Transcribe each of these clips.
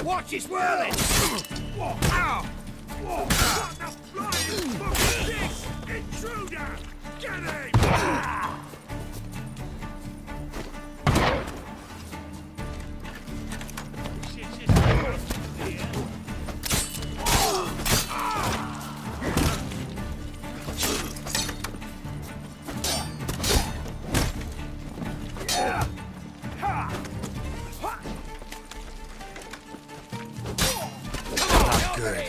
Watch it swirling! Ow! What the flying fuck is this? Intruder! Get him! Not good.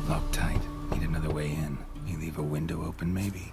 Locked tight. Need another way in. You leave a window open, maybe?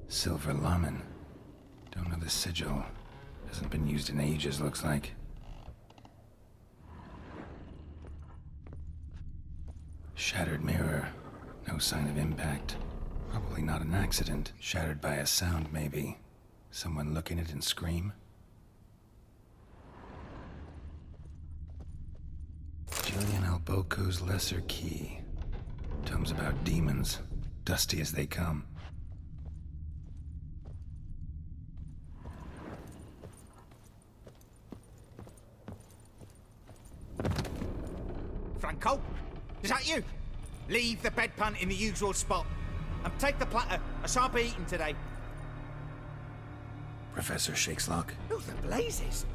Silver Laman. Don't know the sigil. Hasn't been used in ages, looks like. Shattered mirror. No sign of impact. Probably not an accident. Shattered by a sound, maybe. Someone look in it and scream. Julian Alboco's Lesser Key. Tomes about demons. Dusty as they come. Franco? Is that you? Leave the bedpan in the usual spot. And take the platter. I shan't be eating today. Professor Shakeslock? Who the blazes?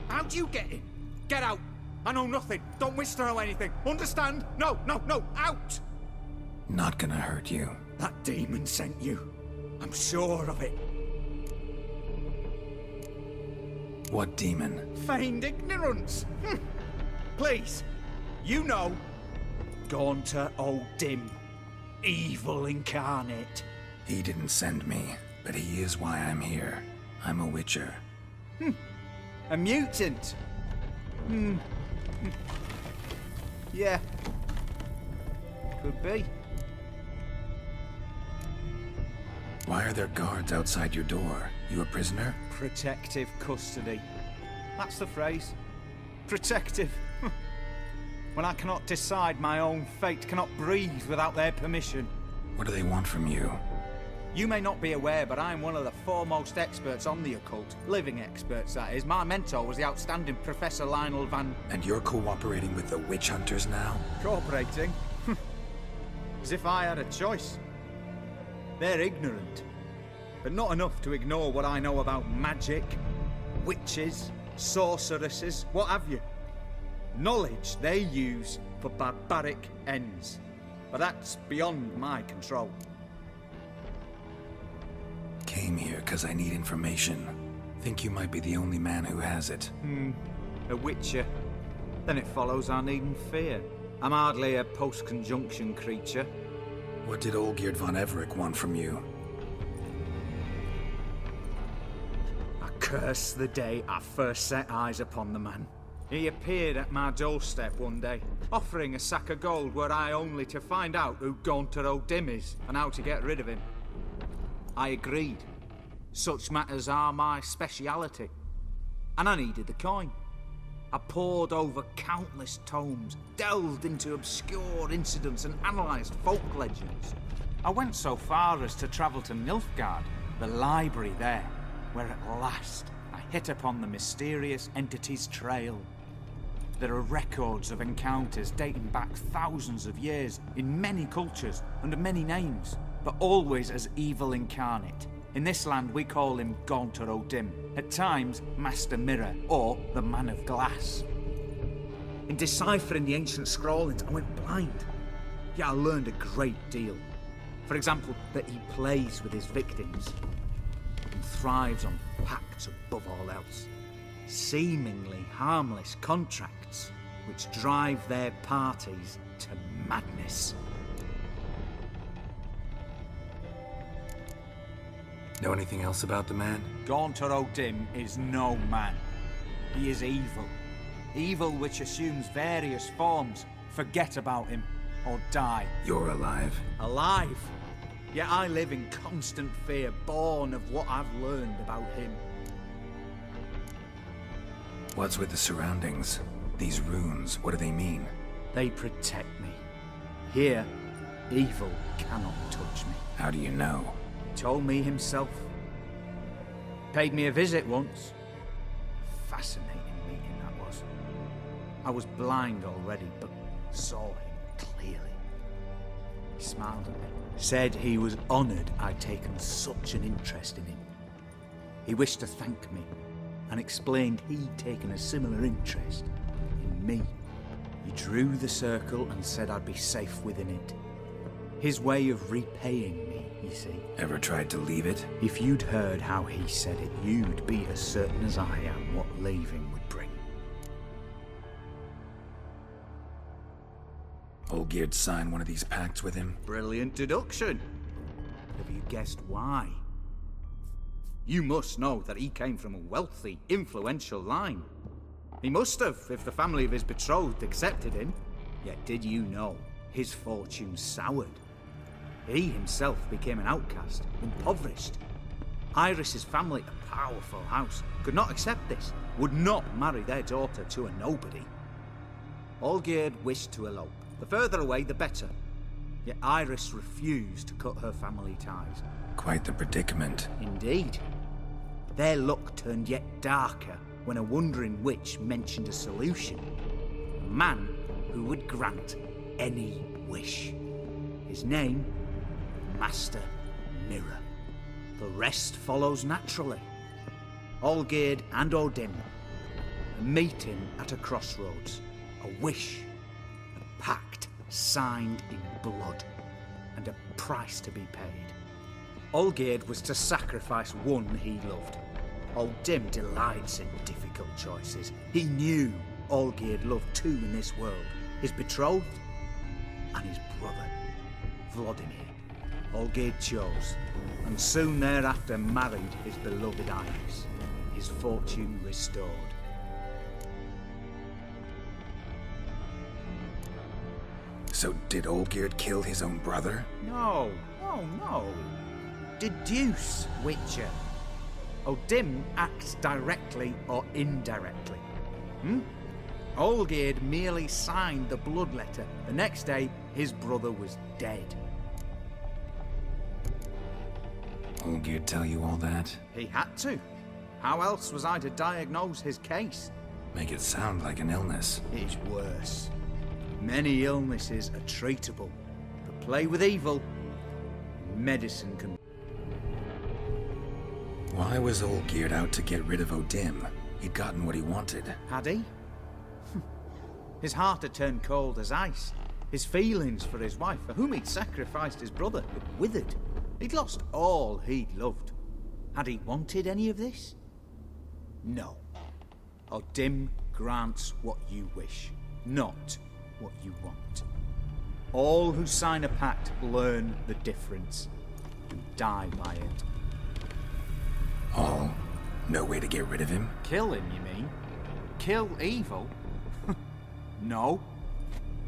How'd you get in? Get out. I know nothing. Don't wish to know anything. Understand? No, no, no. Out! Not gonna hurt you. That demon sent you. I'm sure of it. What demon? Feigned ignorance. please. You know, Gaunter O'Dim, evil incarnate. He didn't send me, but he is why I'm here. I'm a witcher. A mutant. Yeah. Could be. Why are there guards outside your door? You a prisoner? Protective custody. That's the phrase. Protective. When I cannot decide my own fate, cannot breathe without their permission. What do they want from you? You may not be aware, but I'm one of the foremost experts on the occult. Living experts, that is. My mentor was the outstanding Professor Lionel Van... And you're cooperating with the witch hunters now? Cooperating? As if I had a choice. They're ignorant, but not enough to ignore what I know about magic, witches, sorceresses, what have you. Knowledge they use for barbaric ends. But that's beyond my control. Came here because I need information. Think you might be the only man who has it. A witcher. Then it follows I needn't fear. I'm hardly a post-conjunction creature. What did Olgierd von Everec want from you? I curse the day I first set eyes upon the man. He appeared at my doorstep one day, offering a sack of gold were I only to find out who Gaunter O'Dim is and how to get rid of him. I agreed. Such matters are my speciality. And I needed the coin. I pored over countless tomes, delved into obscure incidents and analysed folk legends. I went so far as to travel to Nilfgaard, the library there, where at last I hit upon the mysterious entity's trail. There are records of encounters dating back thousands of years in many cultures under many names, but always as evil incarnate. In this land we call him Gaunter O'Dim, at times Master Mirror or the Man of Glass. In deciphering the ancient scrawlings I went blind, yet I learned a great deal. For example, that he plays with his victims and thrives on pacts above all else. Seemingly harmless contracts which drive their parties to madness. Know anything else about the man? Gaunter O'Dim is no man. He is evil. Evil which assumes various forms. Forget about him, or die. You're alive? Alive? Yet I live in constant fear, born of what I've learned about him. What's with the surroundings? These runes, what do they mean? They protect me. Here, evil cannot touch me. How do you know? He told me himself. Paid me a visit once. Fascinating meeting that was. I was blind already, but saw him clearly. He smiled at me. Said he was honoured I'd taken such an interest in him. He wished to thank me, and explained he'd taken a similar interest in me. He drew the circle and said I'd be safe within it. His way of repaying me, you see. Ever tried to leave it? If you'd heard how he said it, you'd be as certain as I am what leaving would bring. Olgierd signed one of these pacts with him? Brilliant deduction. Have you guessed why? You must know that he came from a wealthy, influential line. He must have, if the family of his betrothed accepted him. Yet did you know his fortune soured? He himself became an outcast, impoverished. Iris's family, a powerful house, could not accept this, would not marry their daughter to a nobody. Olgierd wished to elope. The further away, the better. Yet Iris refused to cut her family ties. Quite the predicament. Indeed. Their luck turned yet darker when a wandering witch mentioned a solution. A man who would grant any wish. His name, Master Mirror. The rest follows naturally. Olgierd and O'Dim, a meeting at a crossroads, a wish, a pact signed in blood, and a price to be paid. Olgierd was to sacrifice one he loved. O'Dim delights in difficult choices. He knew Olgierd loved two in this world. His betrothed and his brother, Vladimir. Olgierd chose, and soon thereafter married his beloved Iris, his fortune restored. So did Olgierd kill his own brother? No, no. Deduce, Witcher. Odim acts directly or indirectly. Olgierd merely signed the blood letter. The next day, his brother was dead. Olgierd tell you all that? He had to. How else was I to diagnose his case? Make it sound like an illness. It's worse. Many illnesses are treatable, but play with evil, medicine can... Why was Olgierd out to get rid of Odim? He'd gotten what he wanted. Had he? His heart had turned cold as ice. His feelings for his wife, for whom he'd sacrificed his brother, had withered. He'd lost all he'd loved. Had he wanted any of this? No. Odim grants what you wish, not what you want. All who sign a pact learn the difference and die by it. All? No way to get rid of him? Kill him, you mean? Kill evil? No.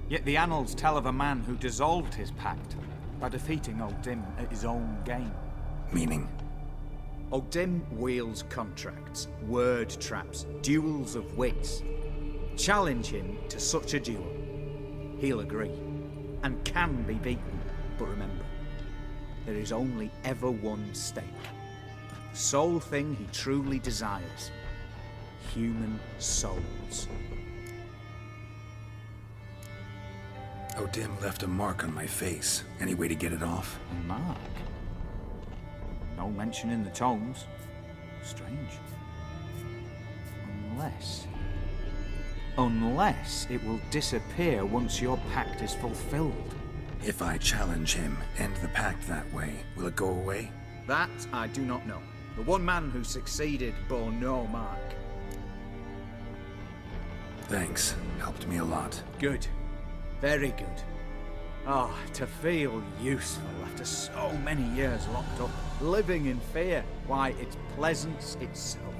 Yet the annals tell of a man who dissolved his pact by defeating Odim at his own game. Meaning? Odim wields contracts, word traps, duels of wits. Challenge him to such a duel. He'll agree, and can be beaten. But remember, there is only ever one stake. The sole thing he truly desires. Human souls. Odim left a mark on my face. Any way to get it off? A mark? No mention in the tomes. Strange. Unless it will disappear once your pact is fulfilled. If I challenge him, end the pact that way, will it go away? That I do not know. The one man who succeeded bore no mark. Thanks. Helped me a lot. Good. Very good. Oh, to feel useful after so many years locked up, living in fear. Why, it's pleasance itself.